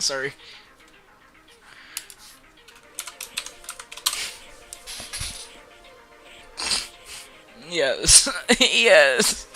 Sorry. Yes. Yes.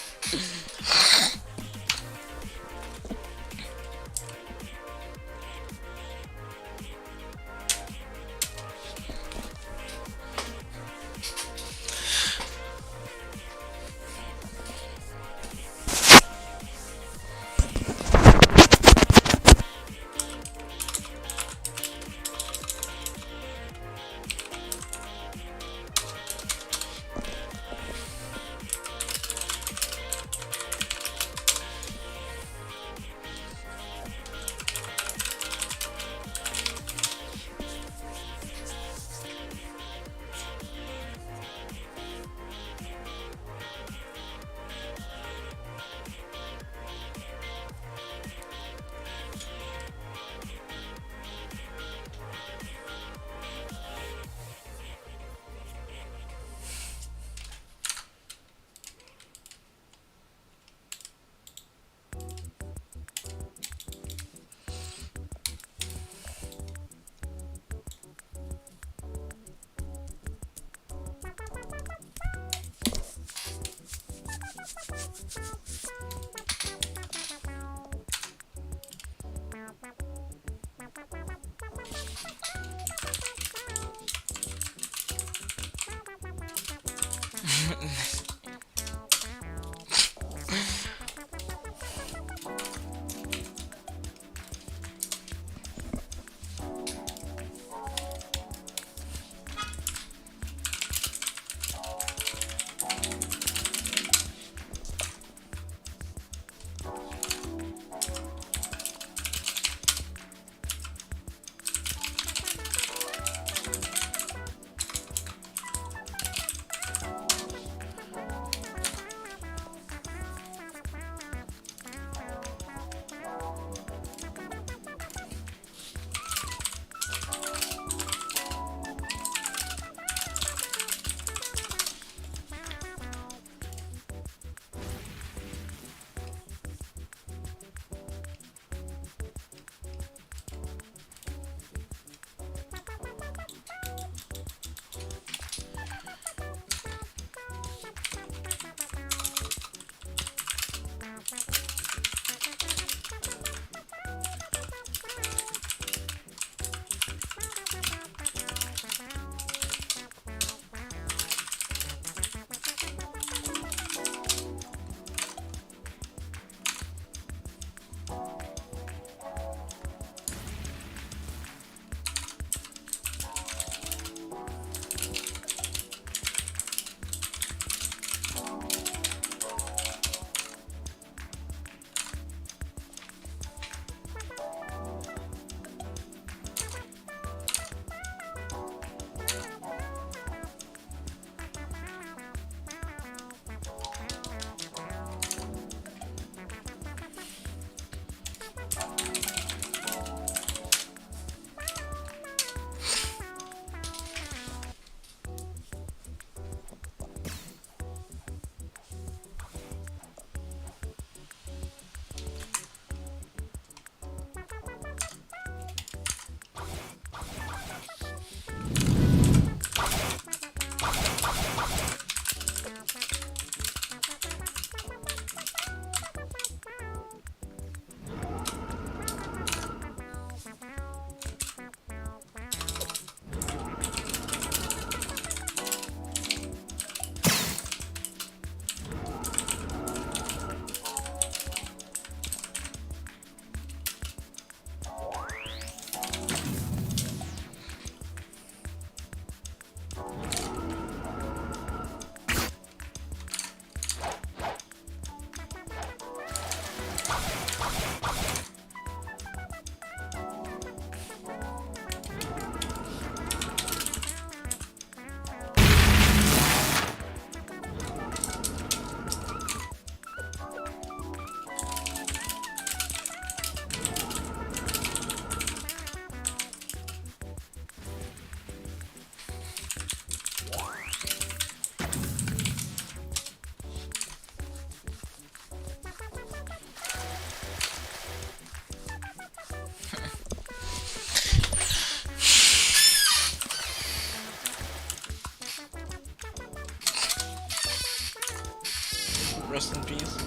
Rest in peace.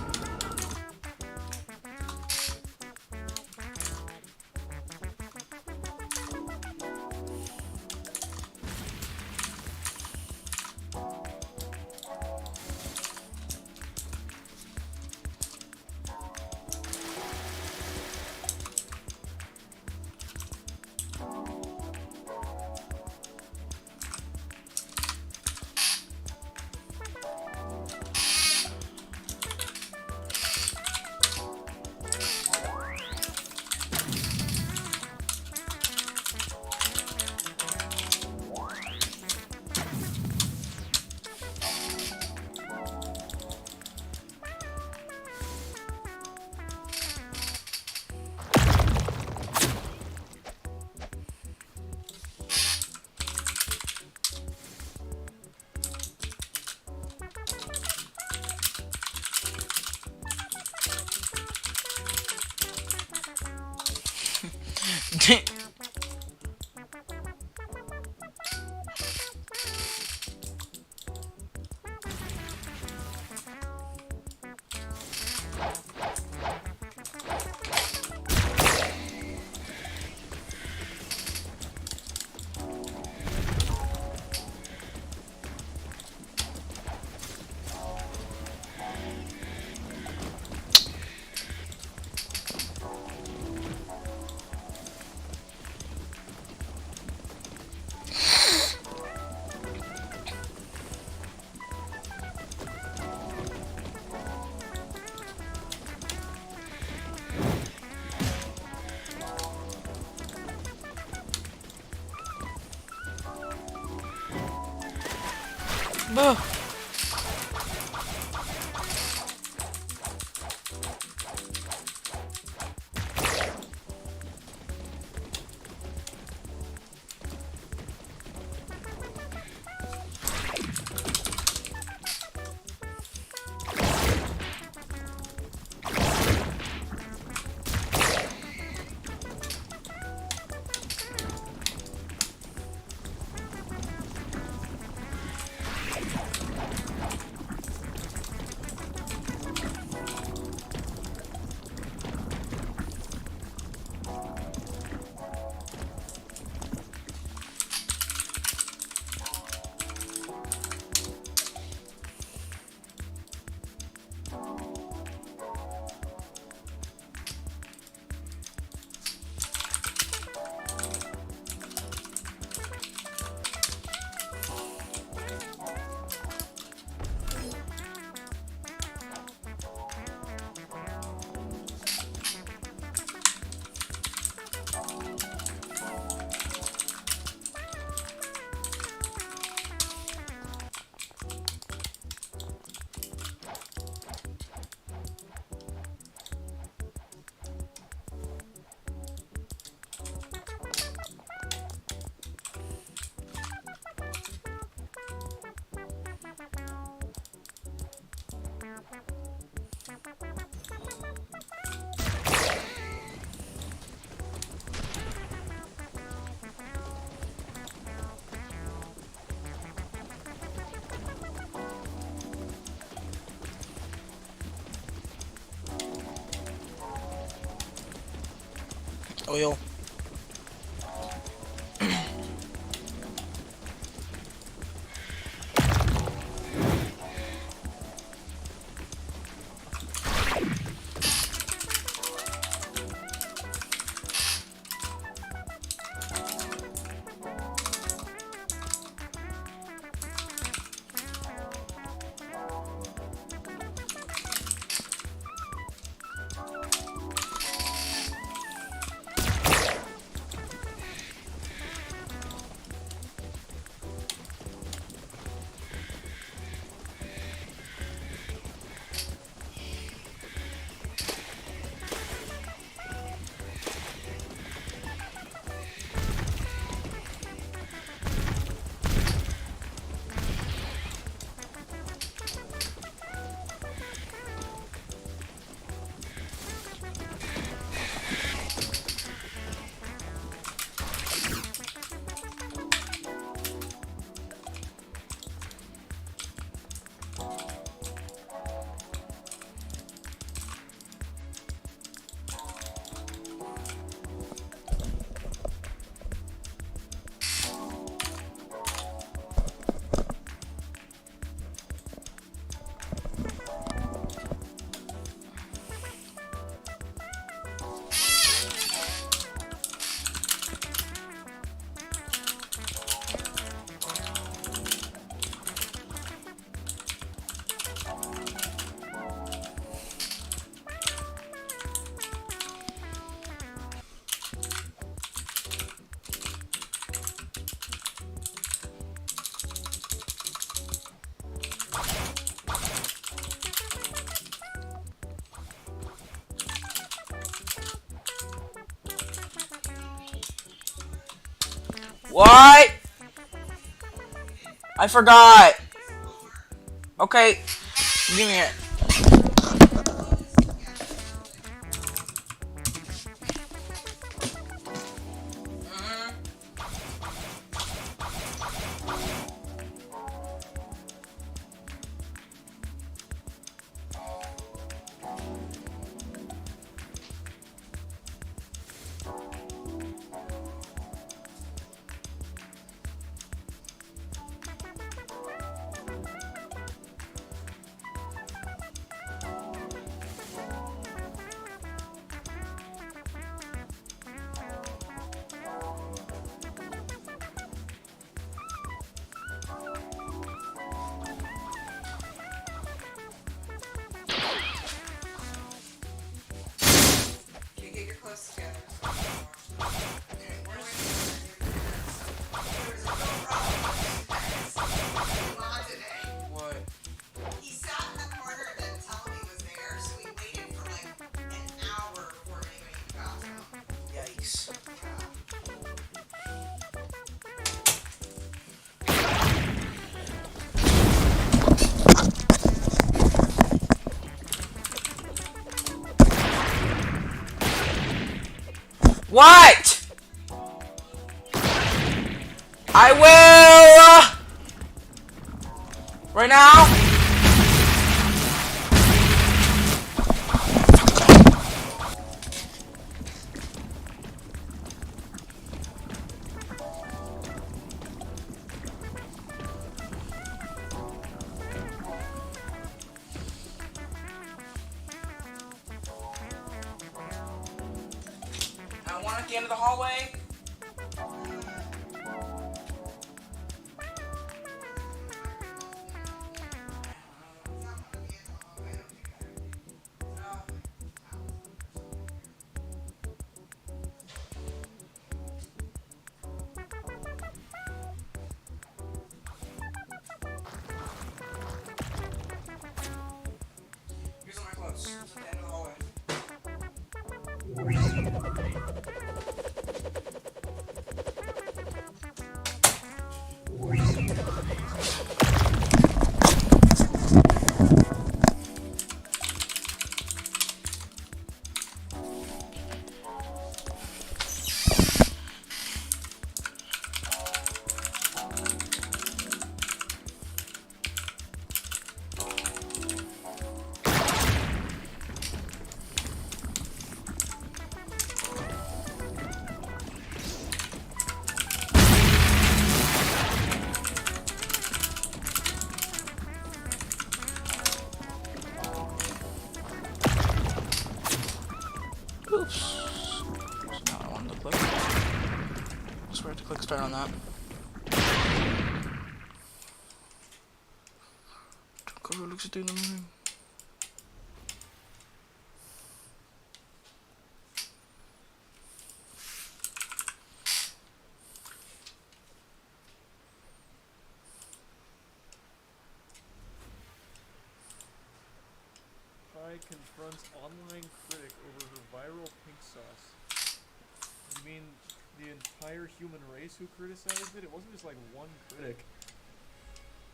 Boo. Oh yo. What? I forgot. Okay, give me it. What? I will. Right now. One at the end of the hallway. Here's all my clothes. It's at the end of the hallway. Oops. That's not what I wanted to click. I swear to click start on that. Go looks at the movie. Confronts online critic over her viral pink sauce. You mean the entire human race who criticized it? It wasn't just like one critic.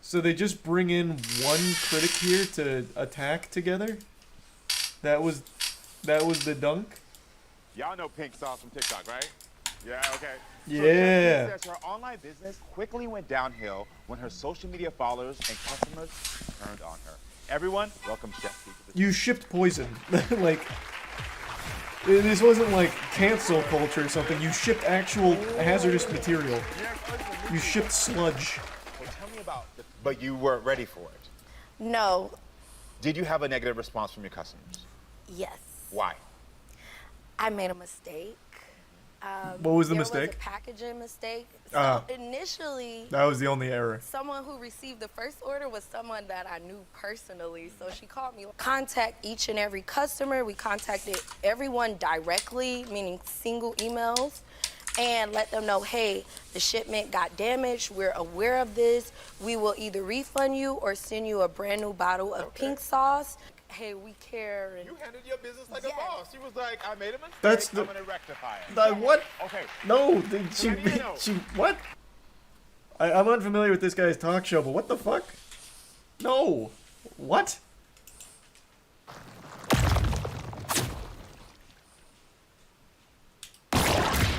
So they just bring in one critic here to attack together? That was the dunk? Y'all know pink sauce from TikTok, right? Yeah, okay. Yeah. So says her online business quickly went downhill when her social media followers and customers turned on her. Everyone, welcome Chef P to the You shipped poison. Like, this wasn't like cancel culture or something. You shipped actual hazardous material. You shipped sludge. Well, tell me about the... But you weren't ready for it. No. Did you have a negative response from your customers? Yes. Why? I made a mistake. What was the there mistake? Was a packaging mistake. So initially, That was the only error. someone who received the first order was someone that I knew personally. So she called me. Contact each and every customer. We contacted everyone directly, meaning single emails, and let them know, hey, the shipment got damaged. We're aware of this. We will either refund you or send you a brand new bottle of pink sauce. hey, we care. And You handled your business like Yes. a boss. She was like, I made a mistake. That's the- I'm gonna rectify it. What? Okay. No, What do you know? she, what? I'm unfamiliar with this guy's talk show, but what the fuck? No. What?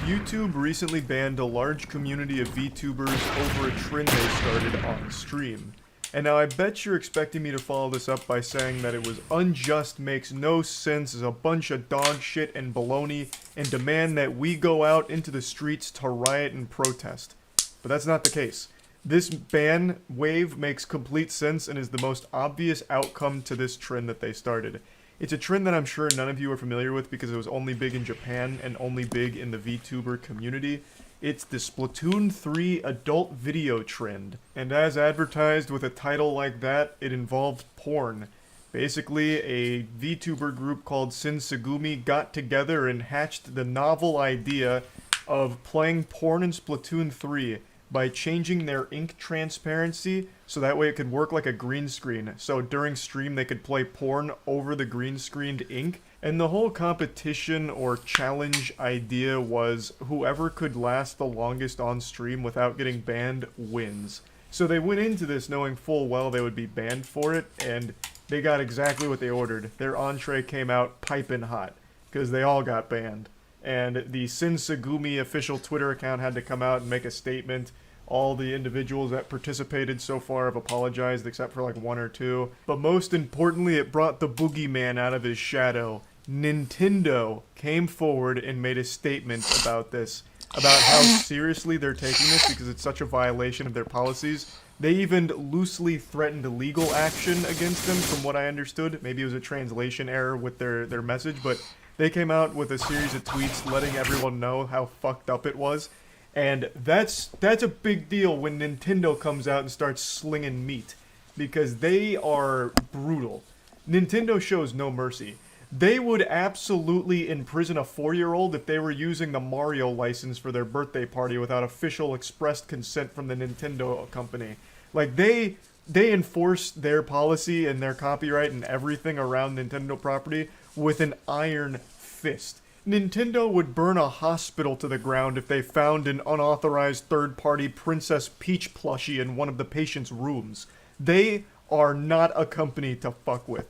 YouTube recently banned a large community of VTubers over a trend they started on stream. And now I bet you're expecting me to follow this up by saying that it was unjust, makes no sense, is a bunch of dog shit and baloney, and demand that we go out into the streets to riot and protest. But that's not the case. This ban wave makes complete sense and is the most obvious outcome to this trend that they started. It's a trend that I'm sure none of you are familiar with because it was only big in Japan and only big in the VTuber community. It's the Splatoon 3 adult video trend. And as advertised with a title like that, it involved porn. Basically, a VTuber group called Shinsegumi got together and hatched the novel idea of playing porn in Splatoon 3 by changing their ink transparency so that way it could work like a green screen. So during stream they could play porn over the green screened ink. And the whole competition or challenge idea was whoever could last the longest on stream without getting banned wins. So they went into this knowing full well they would be banned for it, and they got exactly what they ordered. Their entree came out piping hot, because they all got banned. And the Shinsegumi official Twitter account had to come out and make a statement. All the individuals that participated so far have apologized, except for like one or two. But most importantly, it brought the boogeyman out of his shadow. Nintendo came forward and made a statement about this, about how seriously they're taking this because it's such a violation of their policies. They even loosely threatened legal action against them, from what I understood. Maybe it was a translation error with their message, but they came out with a series of tweets letting everyone know how fucked up it was. And that's a big deal when Nintendo comes out and starts slinging meat, because they are brutal. Nintendo shows no mercy. They would absolutely imprison a 4-year-old if they were using the Mario license for their birthday party without official expressed consent from the Nintendo company. Like, they enforce their policy and their copyright and everything around Nintendo property with an iron fist. Nintendo would burn a hospital to the ground if they found an unauthorized third-party Princess Peach plushie in one of the patient's rooms. They are not a company to fuck with.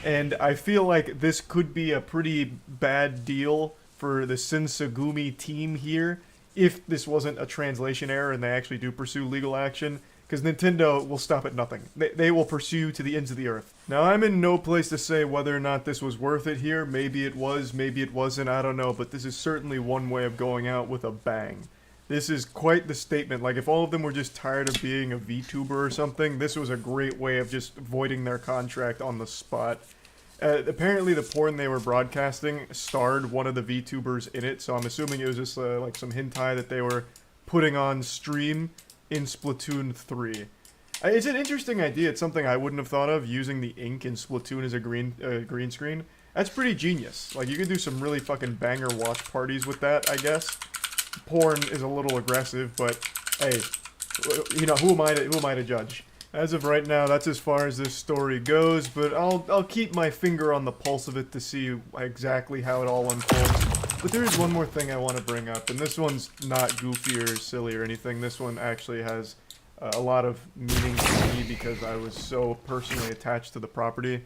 And I feel like this could be a pretty bad deal for the Shinsegumi team here if this wasn't a translation error and they actually do pursue legal action. Because Nintendo will stop at nothing. They will pursue to the ends of the earth. Now, I'm in no place to say whether or not this was worth it here. Maybe it was, maybe it wasn't, I don't know. But this is certainly one way of going out with a bang. This is quite the statement. Like, if all of them were just tired of being a VTuber or something, this was a great way of just voiding their contract on the spot. Apparently, the porn they were broadcasting starred one of the VTubers in it, so I'm assuming it was just like some hentai that they were putting on stream in Splatoon 3. It's an interesting idea. It's something I wouldn't have thought of, using the ink in Splatoon as a green screen. That's pretty genius. Like, you could do some really fucking banger watch parties with that, I guess. Porn is a little aggressive, but hey, you know, who am I to judge? As of right now, that's as far as this story goes, but I'll keep my finger on the pulse of it to see exactly how it all unfolds. But there is one more thing I want to bring up, and this one's not goofy or silly or anything. This one actually has a lot of meaning to me because I was so personally attached to the property.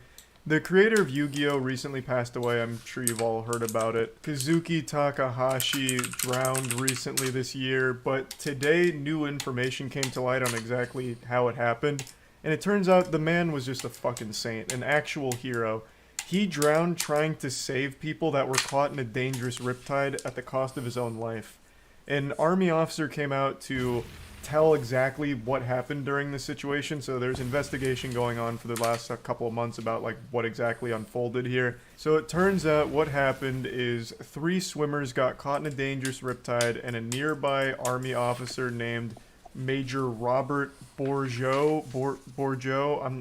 The creator of Yu-Gi-Oh! Recently passed away. I'm sure you've all heard about it. Kazuki Takahashi drowned recently this year, but today new information came to light on exactly how it happened. And it turns out the man was just a fucking saint, an actual hero. He drowned trying to save people that were caught in a dangerous riptide at the cost of his own life. An army officer came out to tell exactly what happened during the situation, so there's investigation going on for the last couple of months about like what exactly unfolded here. So it turns out what happened is 3 swimmers got caught in a dangerous riptide, and a nearby army officer named Major Robert Bourgeau,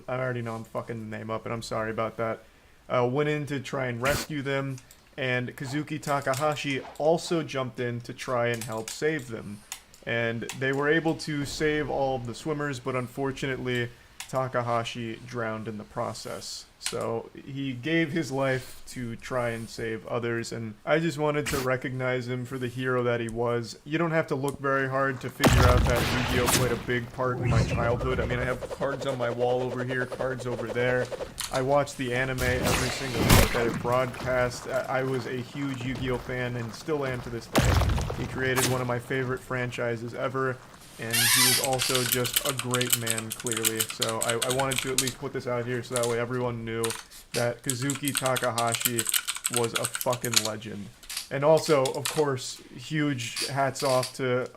I already know I'm fucking the name up, and I'm sorry about that, went in to try and rescue them, and Kazuki Takahashi also jumped in to try and help save them. And they were able to save all of the swimmers, but unfortunately, Takahashi drowned in the process. So he gave his life to try and save others, and I just wanted to recognize him for the hero that he was. You don't have to look very hard to figure out that Yu-Gi-Oh! Played a big part in my childhood. I mean, I have cards on my wall over here, cards over there. I watched the anime every single week that it broadcast. I was a huge Yu-Gi-Oh! Fan and still am to this day. He created one of my favorite franchises ever, and he was also just a great man, clearly. So I wanted to at least put this out here so that way everyone knew that Kazuki Takahashi was a fucking legend. And also, of course, huge hats off to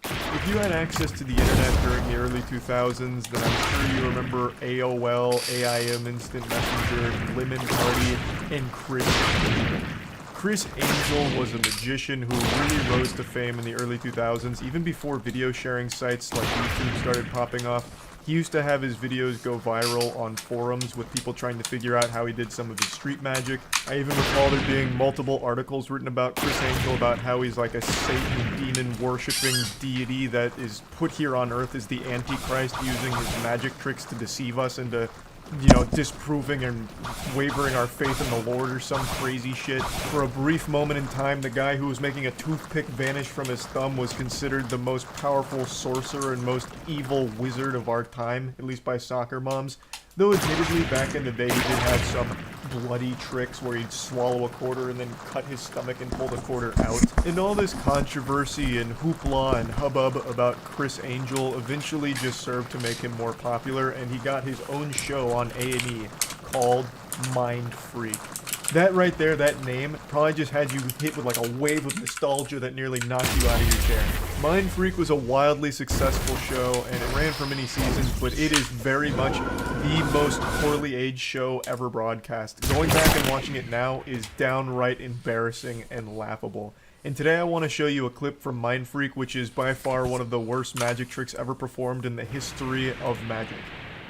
If you had access to the internet during the early 2000s, then I'm sure you remember AOL, AIM Instant Messenger, Lemon Party, and Chris Angel. Chris Angel was a magician who really rose to fame in the early 2000s, even before video sharing sites like YouTube started popping off. He used to have his videos go viral on forums with people trying to figure out how he did some of his street magic. I even recall there being multiple articles written about Chris Angel about how he's like a Satan demon-worshipping deity that is put here on Earth as the Antichrist, using his magic tricks to deceive us into, you know, disproving and wavering our faith in the Lord or some crazy shit. For a brief moment in time, the guy who was making a toothpick vanish from his thumb was considered the most powerful sorcerer and most evil wizard of our time, at least by soccer moms. Though admittedly, back in the day, he did have some bloody tricks where he'd swallow a quarter and then cut his stomach and pull the quarter out. And all this controversy and hoopla and hubbub about Chris Angel eventually just served to make him more popular, and he got his own show on A&E called Mind Freak. That right there, that name, probably just had you hit with like a wave of nostalgia that nearly knocked you out of your chair. Mind Freak was a wildly successful show, and it ran for many seasons, but it is very much the most poorly aged show ever broadcast. Going back and watching it now is downright embarrassing and laughable. And today I want to show you a clip from Mind Freak, which is by far one of the worst magic tricks ever performed in the history of magic.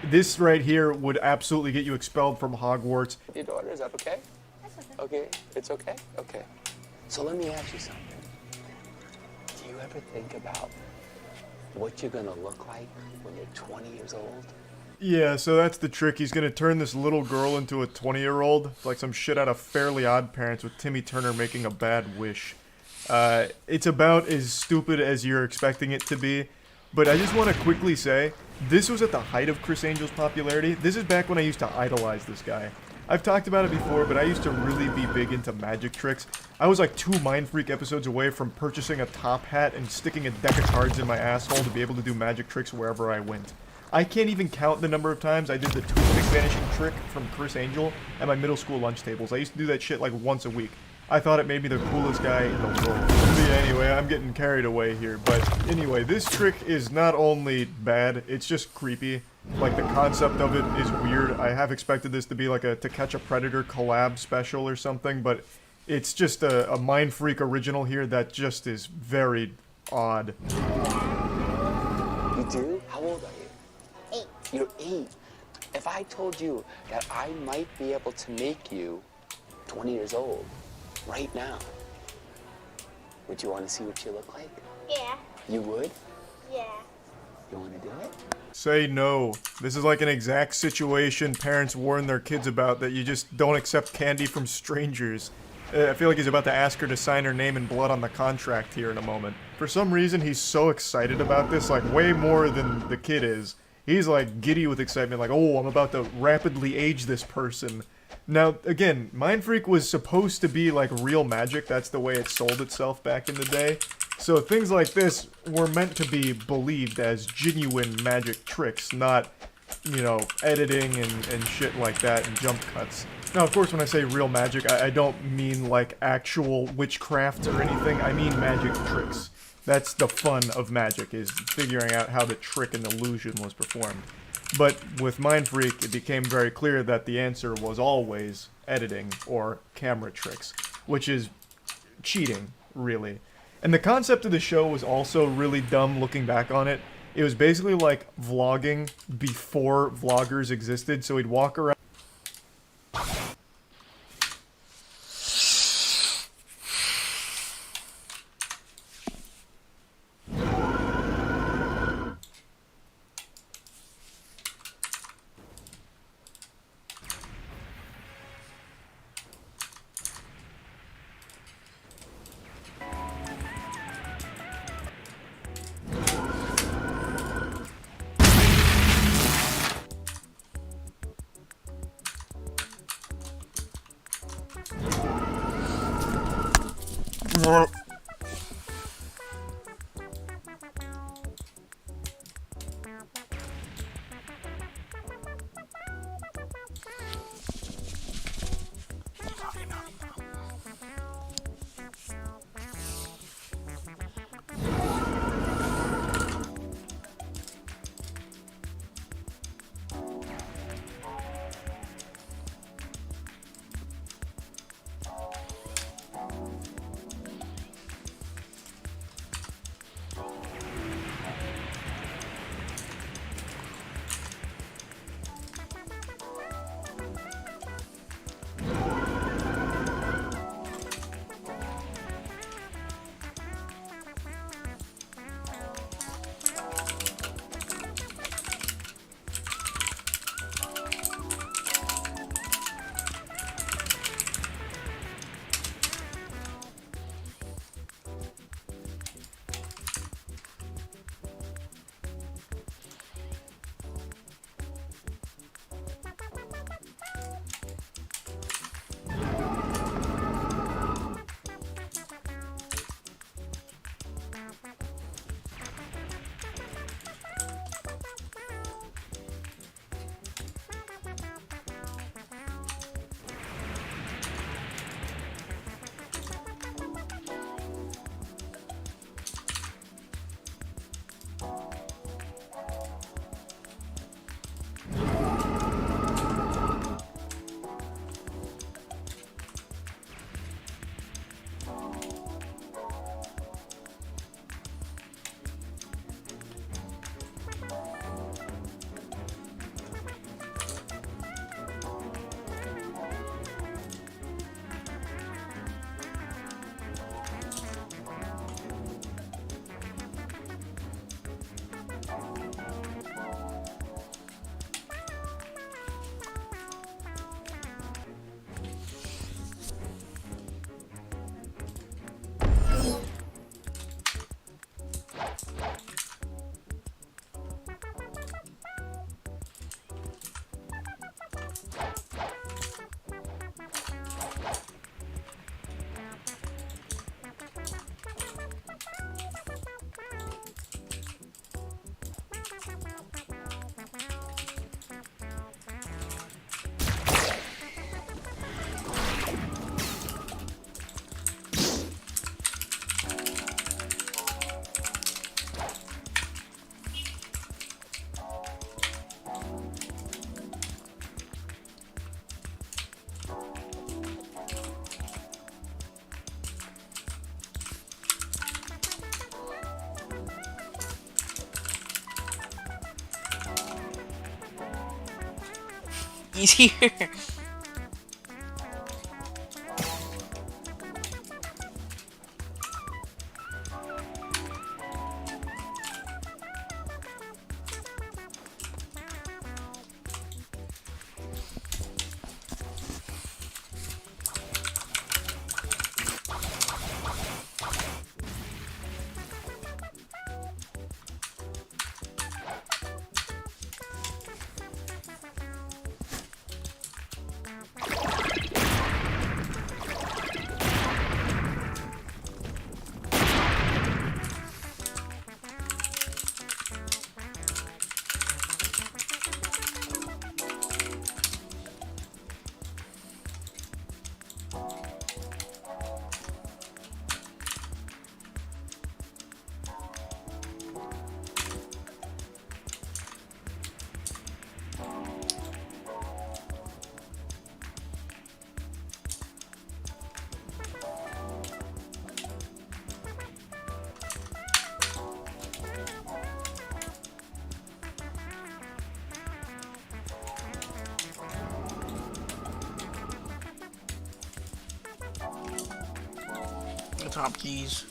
This right here would absolutely get you expelled from Hogwarts. Your daughter, is that okay? Okay, it's okay? Okay. So let me ask you something. Do you ever think about what you're gonna look like when you're 20 years old? Yeah, so that's the trick. He's gonna turn this little girl into a 20-year-old. Like some shit out of Fairly Odd Parents with Timmy Turner making a bad wish. It's about as stupid as you're expecting it to be. But I just want to quickly say, this was at the height of Chris Angel's popularity. This is back when I used to idolize this guy. I've talked about it before, but I used to really be big into magic tricks. I was like 2 Mind Freak episodes away from purchasing a top hat and sticking a deck of cards in my asshole to be able to do magic tricks wherever I went. I can't even count the number of times I did the toothpick vanishing trick from Chris Angel at my middle school lunch tables. I used to do that shit like once a week. I thought it made me the coolest guy in the world. But yeah, anyway, I'm getting carried away here. But anyway, this trick is not only bad, it's just creepy. Like, the concept of it is weird. I have expected this to be like a To Catch a Predator collab special or something, but it's just a Mind Freak original here that just is very odd. You do? How old are you? 8. You're 8. If I told you that I might be able to make you 20 years old right now, would you want to see what you look like? Yeah. You would? Yeah. You want to do it? Say no. This is like an exact situation parents warn their kids about, that you just don't accept candy from strangers. I feel like he's about to ask her to sign her name in blood on the contract here in a moment. For some reason, he's so excited about this, like way more than the kid is. He's like giddy with excitement, like, oh, I'm about to rapidly age this person. Now, again, Mind Freak was supposed to be like real magic. That's the way it sold itself back in the day. So things like this were meant to be believed as genuine magic tricks, not, you know, editing and shit like that and jump cuts. Now, of course, when I say real magic, I don't mean like actual witchcraft or anything. I mean magic tricks. That's the fun of magic, is figuring out how the trick and illusion was performed. But with Mind Freak, it became very clear that the answer was always editing or camera tricks, which is cheating, really. And the concept of the show was also really dumb looking back on it. It was basically like vlogging before vloggers existed, so he'd walk around. Easier. The top keys.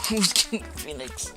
Who's King Phoenix?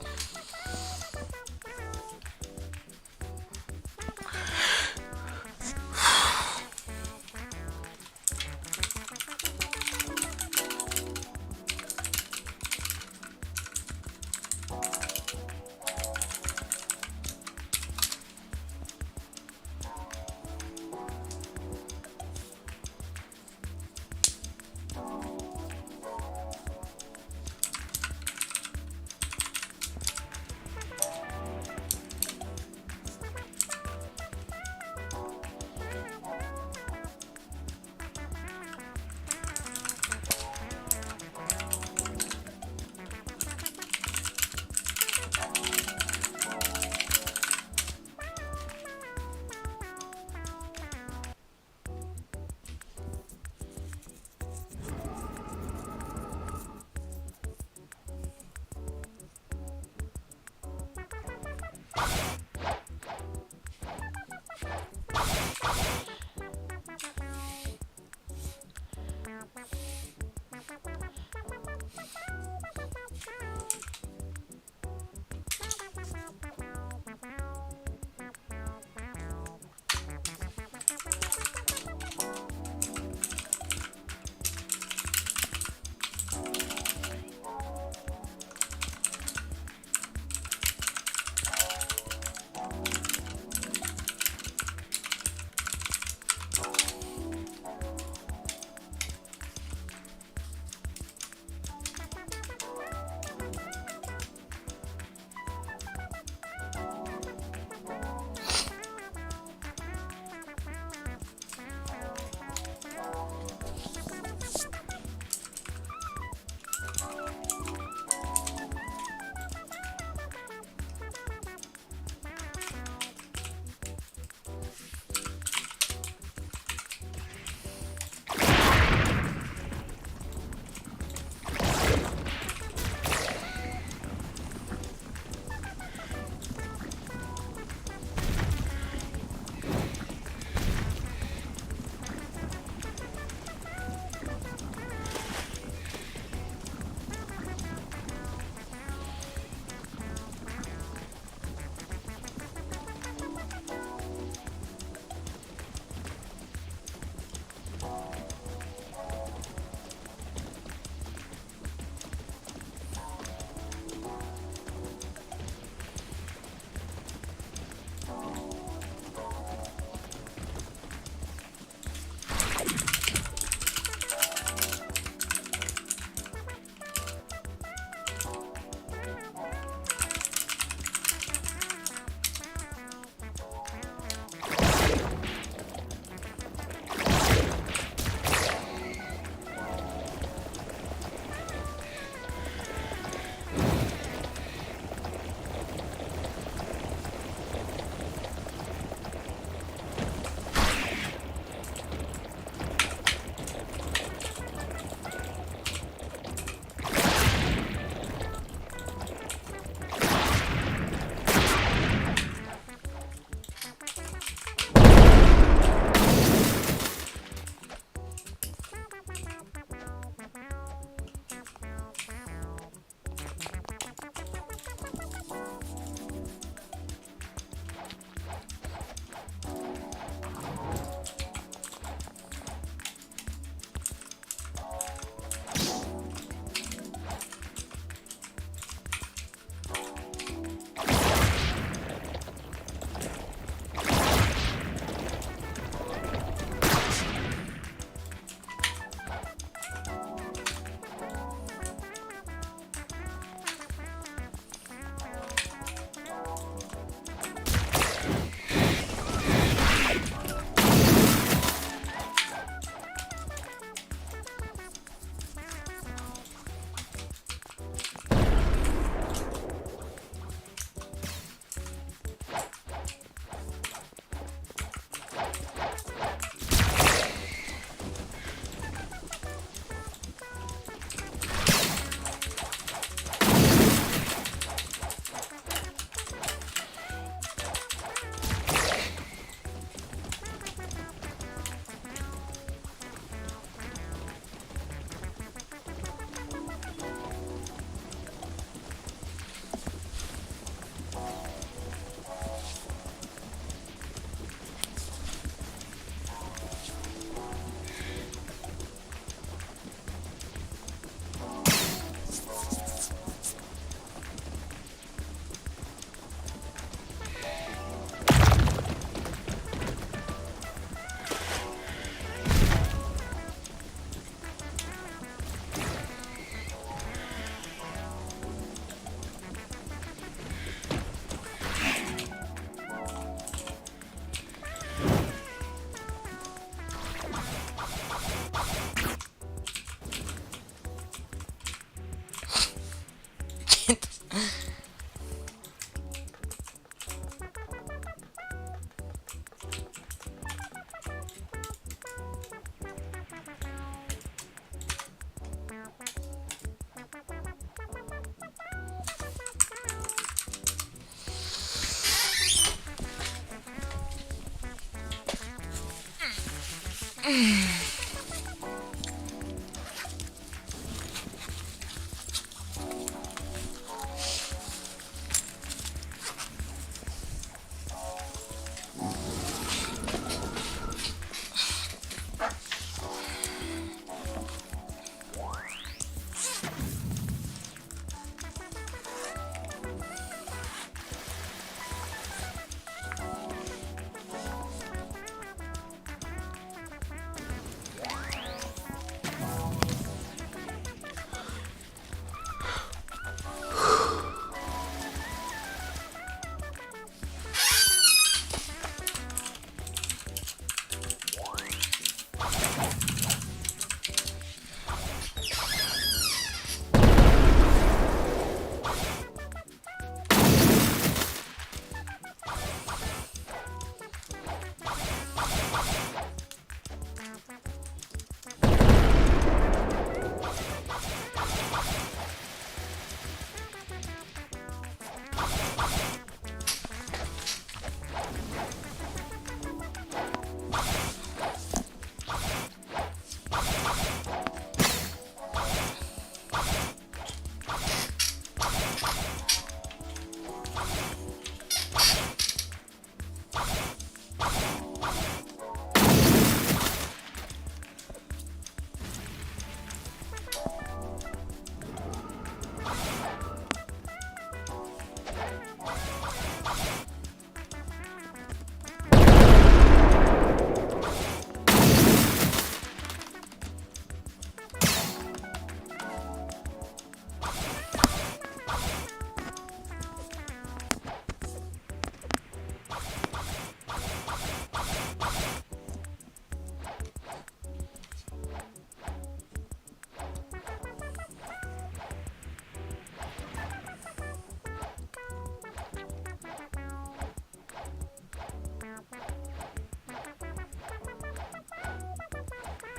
Am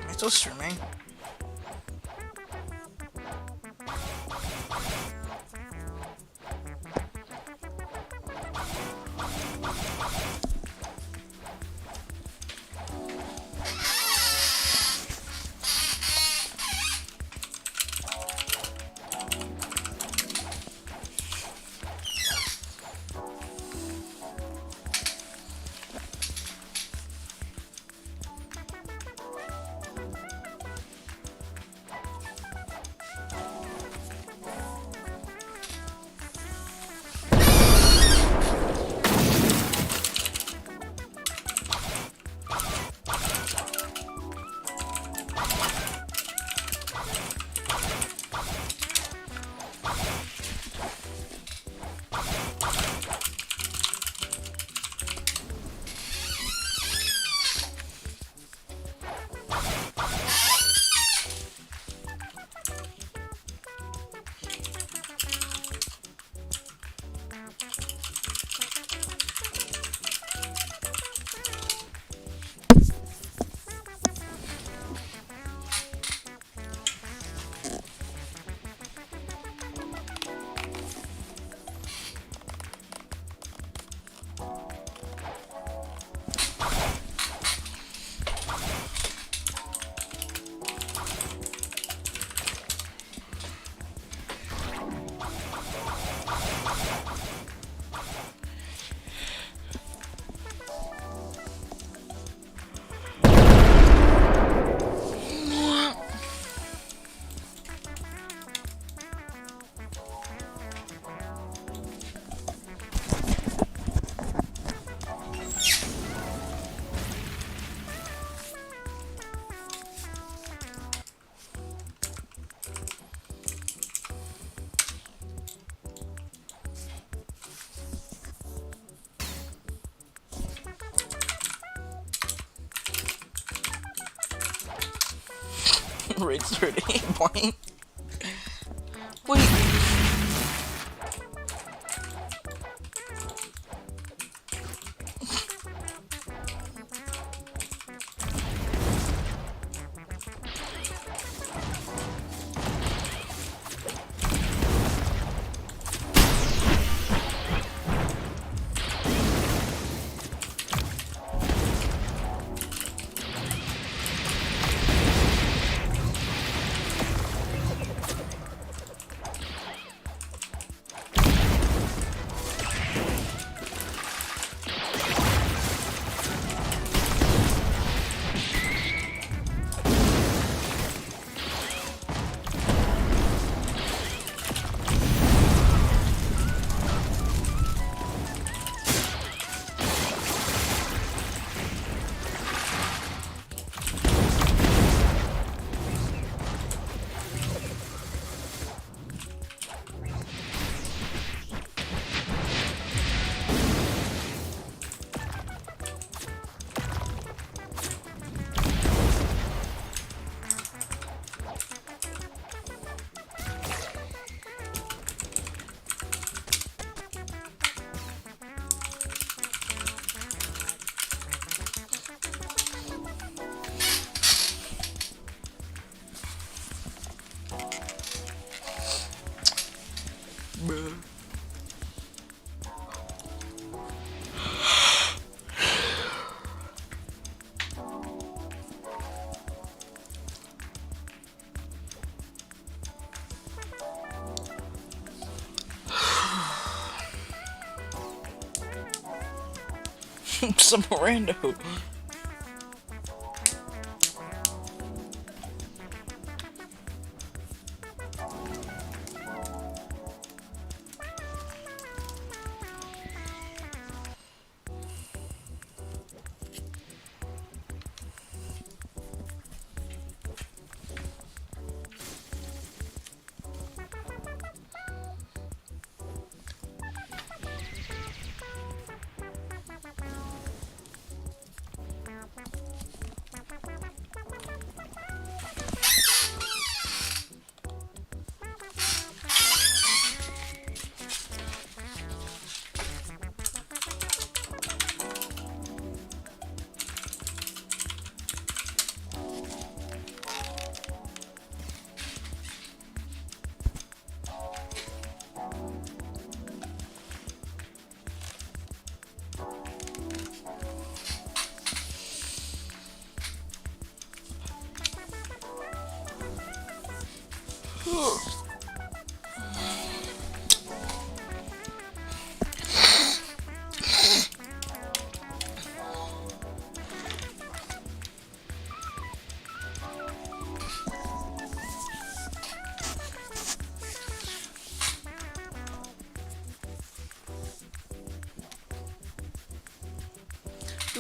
I still streaming? Raid's 38 point. Wait. Some rando.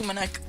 Ooh, my neck.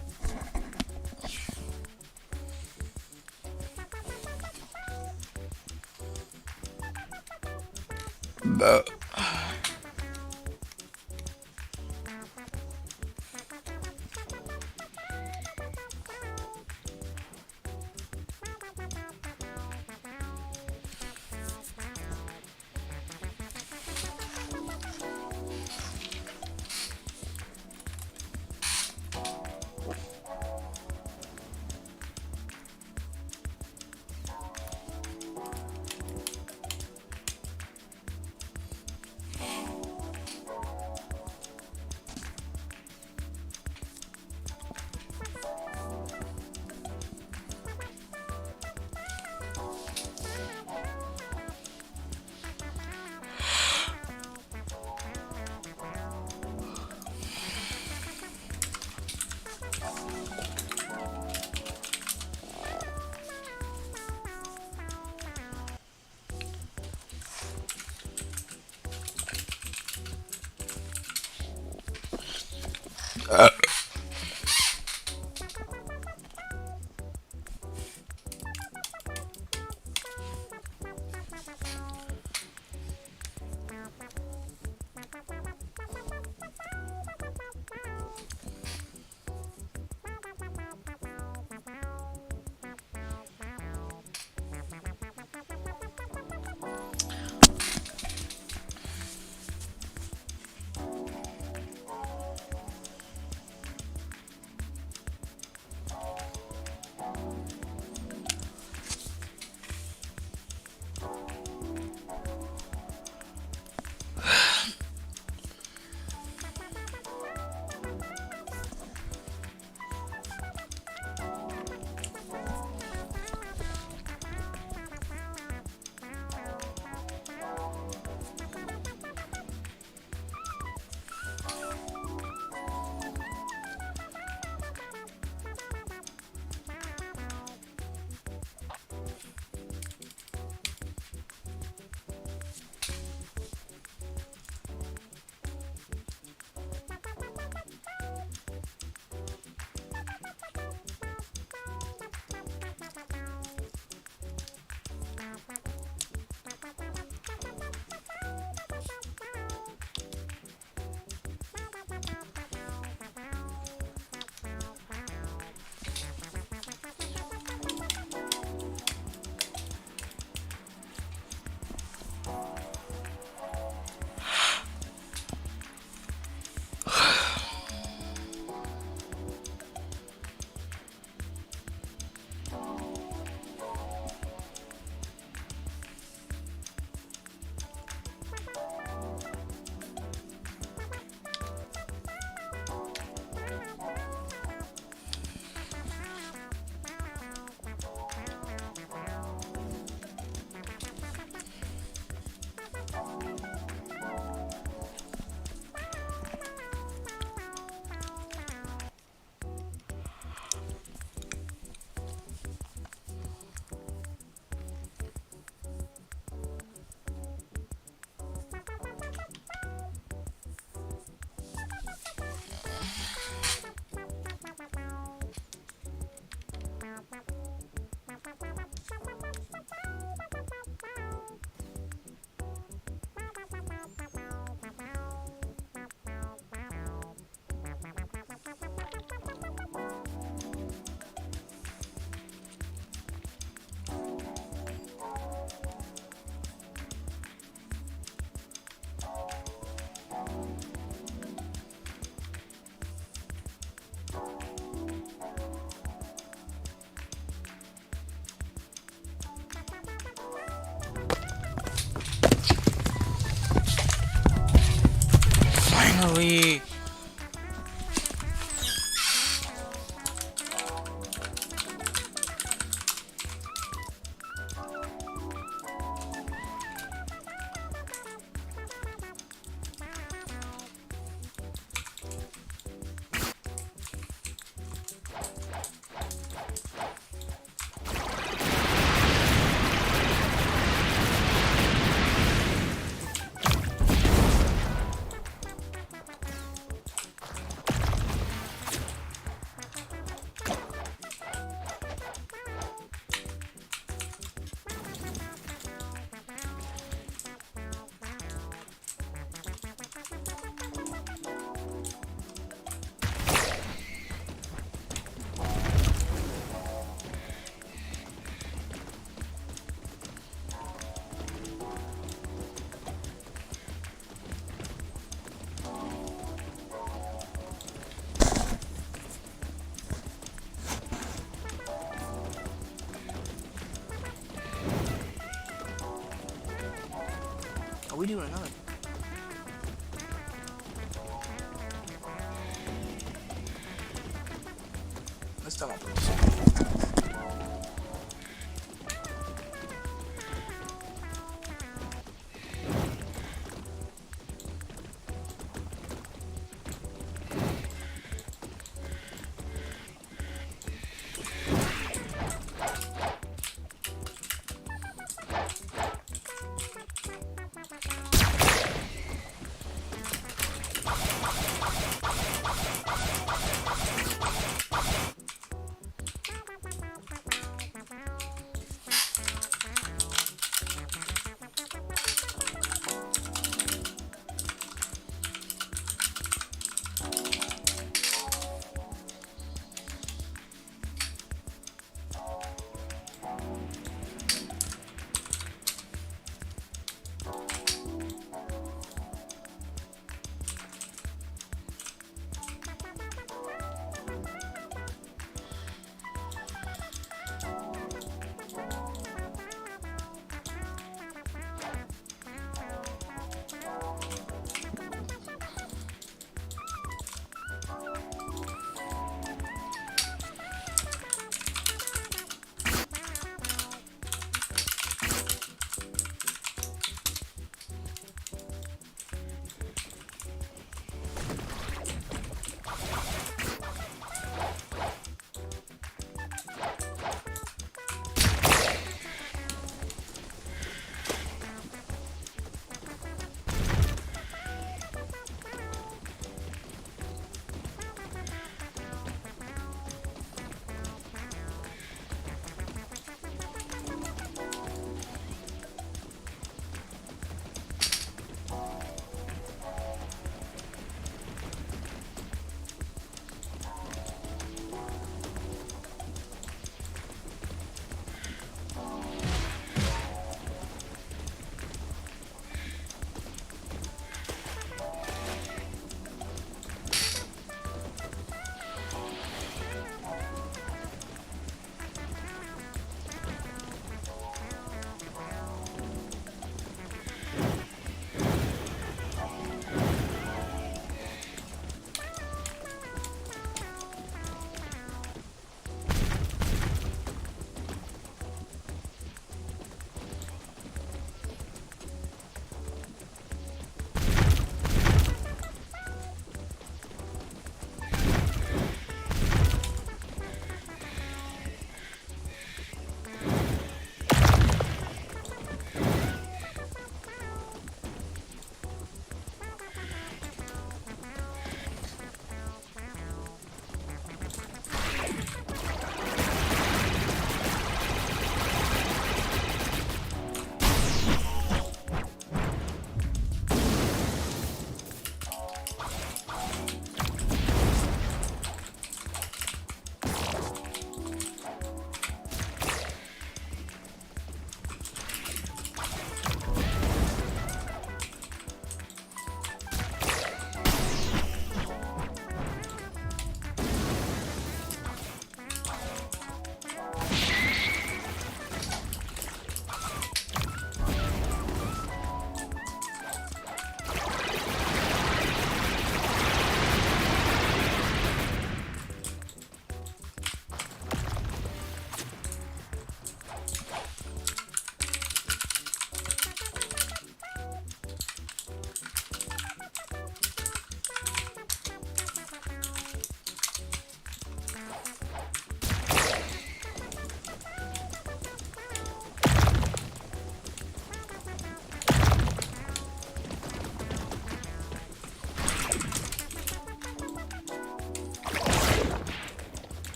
Finally! Are we doing another? Let's start off with this.